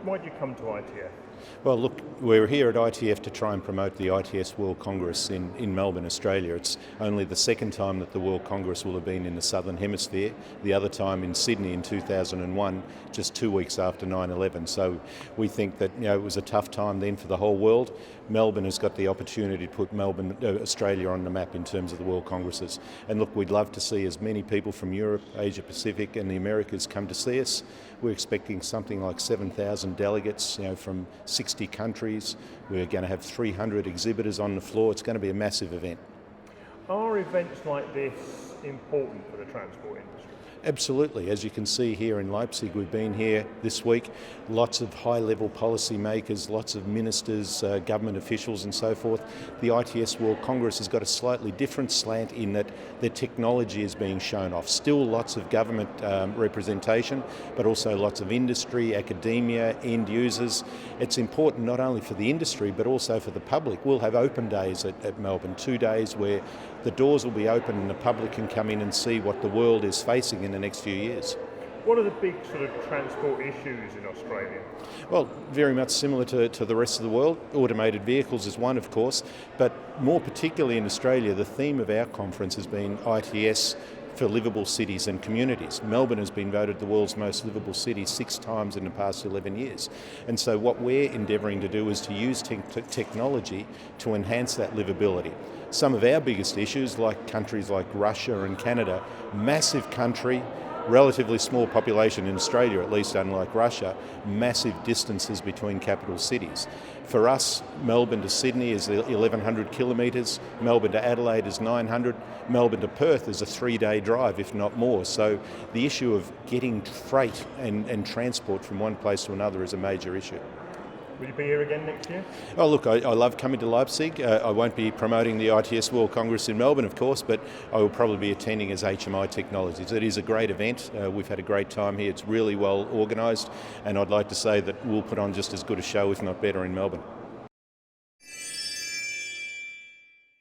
why'd you come to ITF? Well, look, we're here at ITF to try and promote the ITS World Congress in Melbourne, Australia. It's only the second time that the World Congress will have been in the Southern Hemisphere, the other time in Sydney in 2001, just 2 weeks after 9/11. So we think that it was a tough time then for the whole world. Melbourne has got the opportunity to put Australia on the map in terms of the World Congresses. And look, we'd love to see as many people from Europe, Asia Pacific and the Americas come to see us. We're expecting something like 7,000 delegates from 60 countries. We're going to have 300 exhibitors on the floor. It's going to be a massive event. Are events like this important for the transport industry? Absolutely. As you can see here in Leipzig, we've been here this week. Lots of high-level policy makers, lots of ministers, government officials and so forth. The ITS World Congress has got a slightly different slant in that the technology is being shown off. Still lots of government representation, but also lots of industry, academia, end users. It's important not only for the industry, but also for the public. We'll have open days at Melbourne, 2 days where the doors will be open and the public can come in and see what the world is facing in the next few years. What are the big sort of transport issues in Australia? Well, very much similar to the rest of the world. Automated vehicles is one, of course, but more particularly in Australia, the theme of our conference has been ITS for livable cities and communities. Melbourne has been voted the world's most livable city 6 times in the past 11 years. And so what we're endeavouring to do is to use technology to enhance that livability. Some of our biggest issues, like countries like Russia and Canada, massive country, relatively small population in Australia, at least unlike Russia, massive distances between capital cities. For us, Melbourne to Sydney is 1,100 kilometres, Melbourne to Adelaide is 900, Melbourne to Perth is a 3-day drive, if not more. So the issue of getting freight and transport from one place to another is a major issue. Will you be here again next year? Oh, look, I love coming to Leipzig. I won't be promoting the ITS World Congress in Melbourne, of course, but I will probably be attending as HMI Technologies. It is a great event. We've had a great time here. It's really well organised, and I'd like to say that we'll put on just as good a show, if not better, in Melbourne.